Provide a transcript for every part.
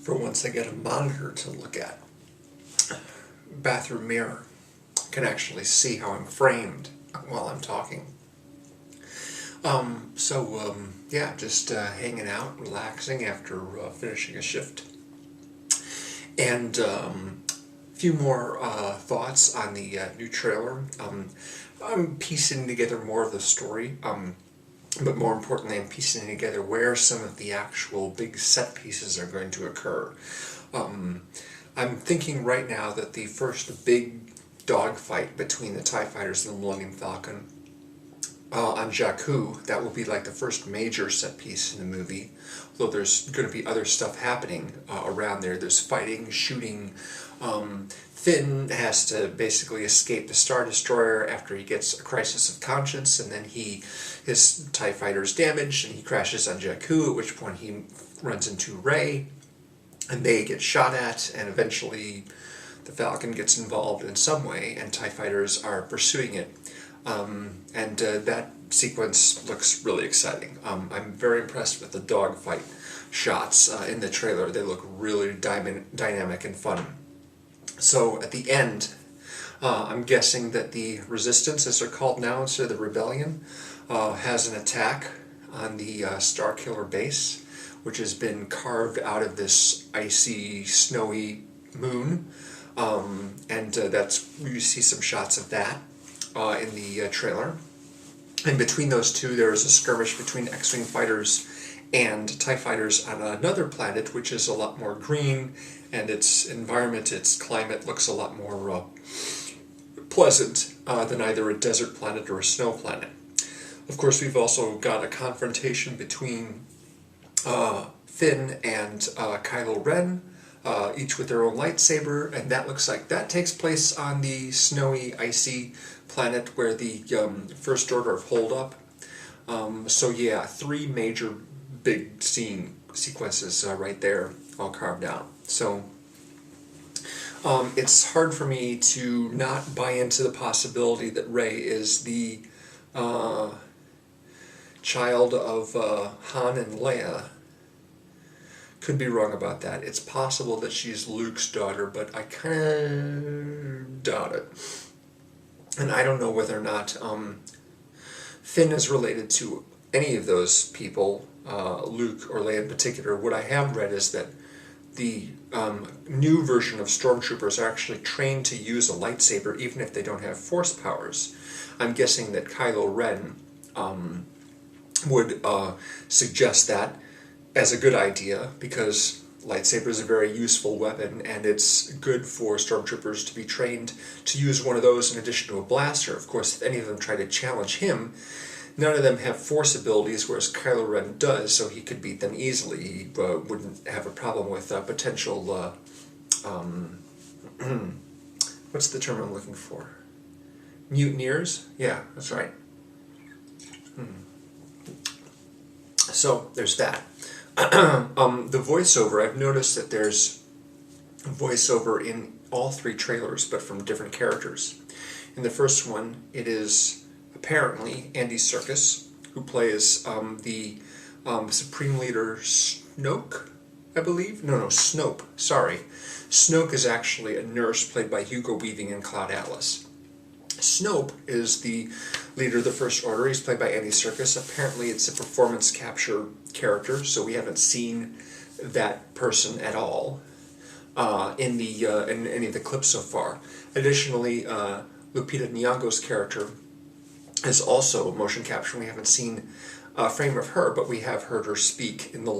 For once I get a monitor to look at. Bathroom mirror. Can actually see how I'm framed while I'm talking. Yeah, just hanging out, relaxing after finishing a shift. And a few more thoughts on the new trailer. I'm piecing together more of the story, but more importantly, I'm piecing together where some of the actual big set pieces are going to occur. I'm thinking right now that the first big dogfight between the TIE Fighters and the Millennium Falcon on Jakku, that will be like the first major set piece in the movie, although there's going to be other stuff happening around there. There's fighting, shooting. Finn has to basically escape the Star Destroyer after he gets a crisis of conscience, and then his TIE Fighter is damaged and he crashes on Jakku, at which point he runs into Rey, and they get shot at, and eventually the Falcon gets involved in some way, and TIE Fighters are pursuing it. That sequence looks really exciting. I'm very impressed with the dogfight shots in the trailer. They look really dynamic and fun. So at the end, I'm guessing that the Resistance, as they're called now instead of the Rebellion, has an attack on the Starkiller base, which has been carved out of this icy, snowy moon. You see some shots of that in the trailer. And between those two, there is a skirmish between X-Wing fighters and TIE fighters on another planet, which is a lot more green, and its environment, its climate, looks a lot more pleasant than either a desert planet or a snow planet. Of course, we've also got a confrontation between Finn and Kylo Ren, each with their own lightsaber, and that looks like that takes place on the snowy, icy planet where the First Order have holed up. So yeah, three major big sequences right there, all carved out. So it's hard for me to not buy into the possibility that Rey is the child of Han and Leia. Could be wrong about that. It's possible that she's Luke's daughter, but I kind of doubt it. And I don't know whether or not Finn is related to any of those people, Luke or Leia in particular. What I have read is that the new version of Stormtroopers are actually trained to use a lightsaber even if they don't have force powers. I'm guessing that Kylo Ren would suggest that as a good idea, because lightsaber is a very useful weapon, and it's good for Stormtroopers to be trained to use one of those in addition to a blaster. Of course, if any of them try to challenge him, none of them have force abilities, whereas Kylo Ren does, so he could beat them easily. He wouldn't have a problem with potential, what's the term I'm looking for? Mutineers? Yeah, that's right. So, there's that. The voiceover, I've noticed that there's voiceover in all three trailers, but from different characters. In the first one, it is apparently Andy Serkis, who plays the Supreme Leader Snoke, I believe? No, Snope, sorry. Snoke is actually a nurse played by Hugo Weaving in Cloud Atlas. Snope is the leader of the First Order. He's played by Andy Serkis. Apparently it's a performance capture character, so we haven't seen that person at all in any of the clips so far. Additionally, Lupita Nyong'o's character is also motion capture. We haven't seen a frame of her, but we have heard her speak in the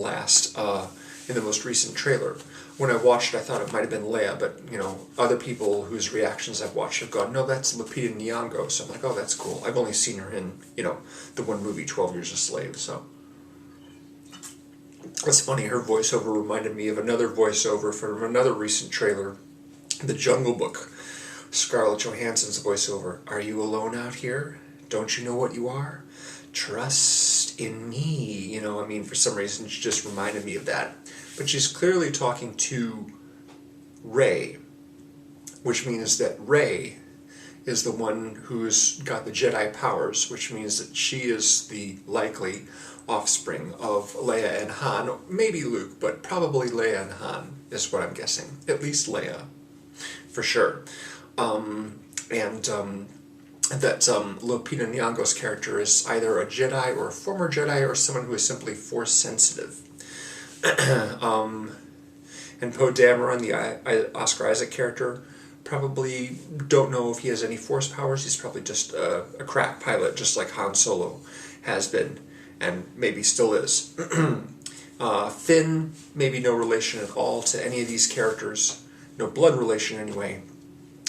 most recent trailer. When I watched it, I thought it might have been Leia, but other people whose reactions I've watched have gone, no, that's Lupita Nyong'o. So I'm like, oh, that's cool. I've only seen her in the one movie, 12 Years a Slave. So it's funny. Her voiceover reminded me of another voiceover from another recent trailer, The Jungle Book. Scarlett Johansson's voiceover. Are you alone out here? Don't you know what you are? Trust in me. For some reason, she just reminded me of that. But she's clearly talking to Rey, which means that Rey is the one who's got the Jedi powers, which means that she is the likely offspring of Leia and Han. Maybe Luke, but probably Leia and Han is what I'm guessing. At least Leia, for sure. That Lupita Nyong'o's character is either a Jedi or a former Jedi or someone who is simply Force sensitive. And Poe Dameron, the Oscar Isaac character, probably don't know if he has any Force powers. He's probably just a crack pilot, just like Han Solo has been, and maybe still is. Finn, maybe no relation at all to any of these characters. No blood relation anyway.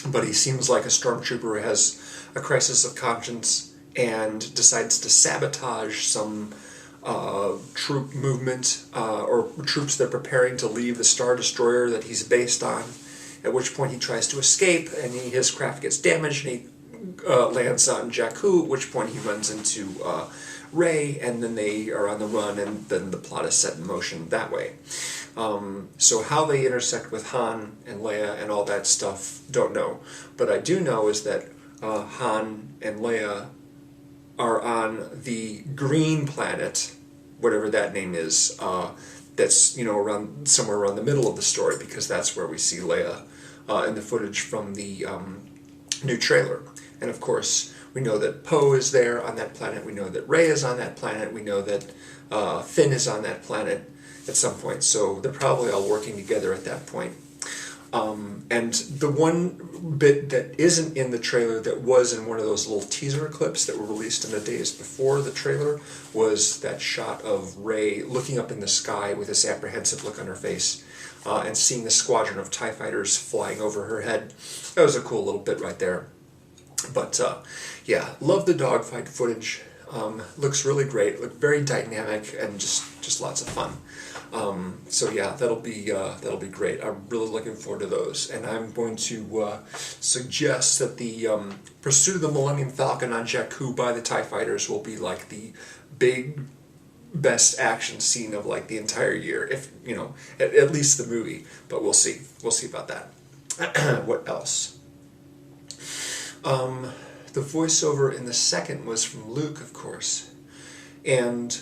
But he seems like a stormtrooper who has a crisis of conscience and decides to sabotage some troop movement or troops that are preparing to leave the Star Destroyer that he's based on, at which point he tries to escape and his craft gets damaged and he lands on Jakku, at which point he runs into Rey, and then they are on the run, and then the plot is set in motion that way. So how they intersect with Han and Leia and all that stuff, don't know. But I do know is that Han and Leia are on the green planet, whatever that name is, that's, you know, around somewhere around the middle of the story, because that's where we see Leia in the footage from the new trailer. And of course, we know that Poe is there on that planet, we know that Rey is on that planet, we know that Finn is on that planet at some point, so they're probably all working together at that point. And the one bit that isn't in the trailer that was in one of those little teaser clips that were released in the days before the trailer was that shot of Rey looking up in the sky with this apprehensive look on her face and seeing the squadron of TIE fighters flying over her head. That was a cool little bit right there. But yeah, love the dogfight footage. Looks really great, looked very dynamic, and just lots of fun. So yeah, that'll be great. I'm really looking forward to those, and I'm going to suggest that the pursuit of the Millennium Falcon on Jakku by the TIE fighters will be like the big best action scene of like the entire year, if you know, at least the movie. But we'll see about that. What else? The voiceover in the second was from Luke, of course, and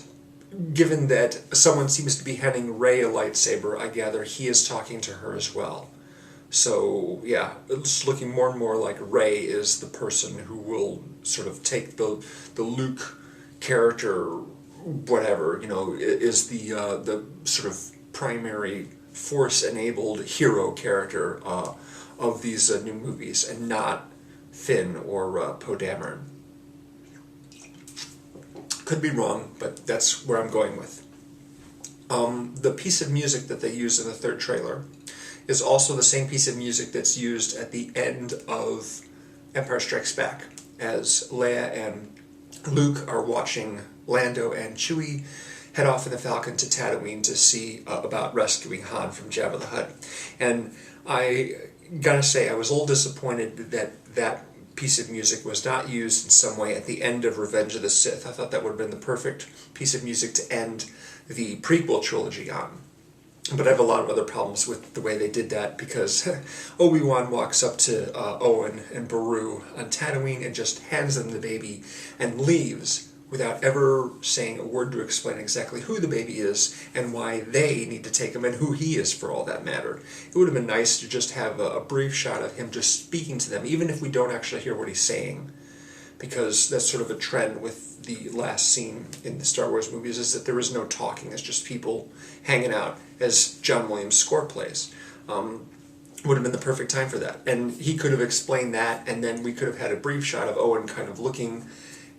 given that someone seems to be handing Rey a lightsaber, I gather he is talking to her as well. So yeah, it's looking more and more like Rey is the person who will sort of take the Luke character, whatever, you know, is the sort of primary Force-enabled hero character of these new movies, and not Finn or Poe Dameron. Could be wrong, but that's where I'm going with. The piece of music that they use in the third trailer is also the same piece of music that's used at the end of Empire Strikes Back, as Leia and Luke are watching Lando and Chewie head off in the Falcon to Tatooine to see about rescuing Han from Jabba the Hutt. And I gotta say, I was a little disappointed that that piece of music was not used in some way at the end of Revenge of the Sith. I thought that would have been the perfect piece of music to end the prequel trilogy on. But I have a lot of other problems with the way they did that, because Obi-Wan walks up to Owen and Beru on Tatooine and just hands them the baby and leaves without ever saying a word to explain exactly who the baby is and why they need to take him, and who he is for all that matter. It would have been nice to just have a brief shot of him just speaking to them, even if we don't actually hear what he's saying, because that's sort of a trend with the last scene in the Star Wars movies, is that there is no talking, it's just people hanging out as John Williams' score plays. Would have been the perfect time for that. And he could have explained that, and then we could have had a brief shot of Owen kind of looking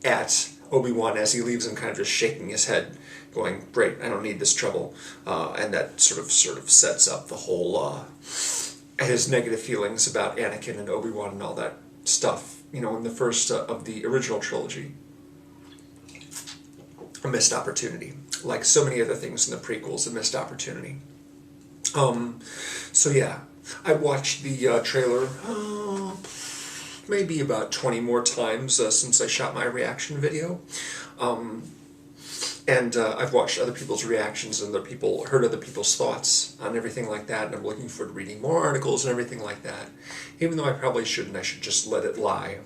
at Obi-Wan as he leaves and kind of just shaking his head, going, great, I don't need this trouble. And that sort of sets up the whole, his negative feelings about Anakin and Obi-Wan and all that stuff, you know, in the first of the original trilogy. A missed opportunity. Like so many other things in the prequels, a missed opportunity. So yeah, I watched the trailer maybe about 20 more times since I shot my reaction video. And I've watched other people's reactions and heard other people's thoughts on everything like that, and I'm looking forward to reading more articles and everything like that. Even though I probably shouldn't, I should just let it lie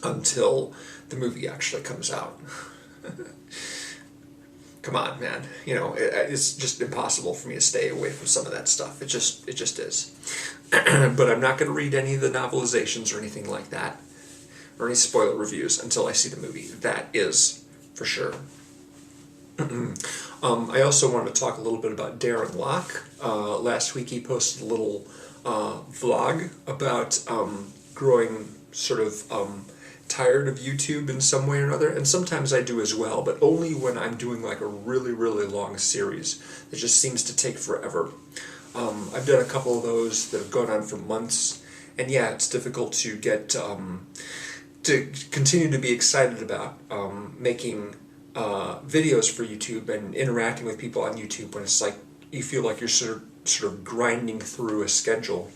until the movie actually comes out. Come on, man. You know, it's just impossible for me to stay away from some of that stuff. It just is. But I'm not going to read any of the novelizations or anything like that, or any spoiler reviews until I see the movie. That is for sure. I also wanted to talk a little bit about Darren Lock. Last week he posted a little vlog about growing sort of tired of YouTube in some way or another, and sometimes I do as well, but only when I'm doing like a really, really long series that just seems to take forever. I've done a couple of those that have gone on for months, and yeah, it's difficult to get to continue to be excited about making videos for YouTube and interacting with people on YouTube when it's like you feel like you're sort of grinding through a schedule,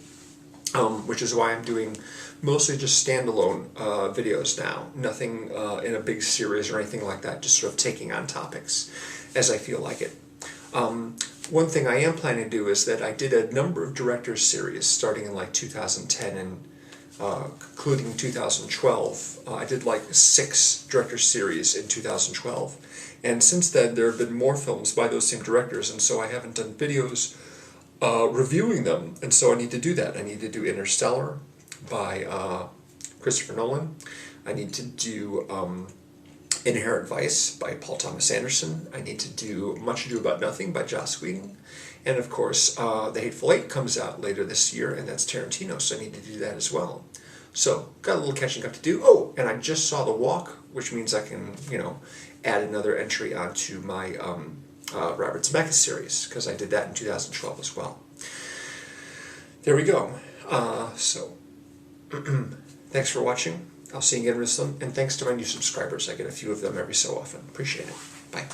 which is why I'm doing mostly just standalone videos now, nothing in a big series or anything like that, just sort of taking on topics as I feel like it. One thing I am planning to do is that I did a number of directors series starting in like 2010 and concluding 2012. I did like 6 director series in 2012, and since then there have been more films by those same directors, and so I haven't done videos reviewing them, and so I need to do that. I need to do Interstellar by Christopher Nolan. I need to do Inherent Vice by Paul Thomas Anderson. I need to do Much Ado About Nothing by Joss Whedon. And of course, The Hateful Eight comes out later this year, and that's Tarantino, so I need to do that as well. So, got a little catching up to do. Oh, and I just saw The Walk, which means I can, you know, add another entry onto my Robert Zemeckis series, because I did that in 2012 as well. There we go. Thanks for watching. I'll see you again real soon, and thanks to my new subscribers. I get a few of them every so often. Appreciate it. Bye.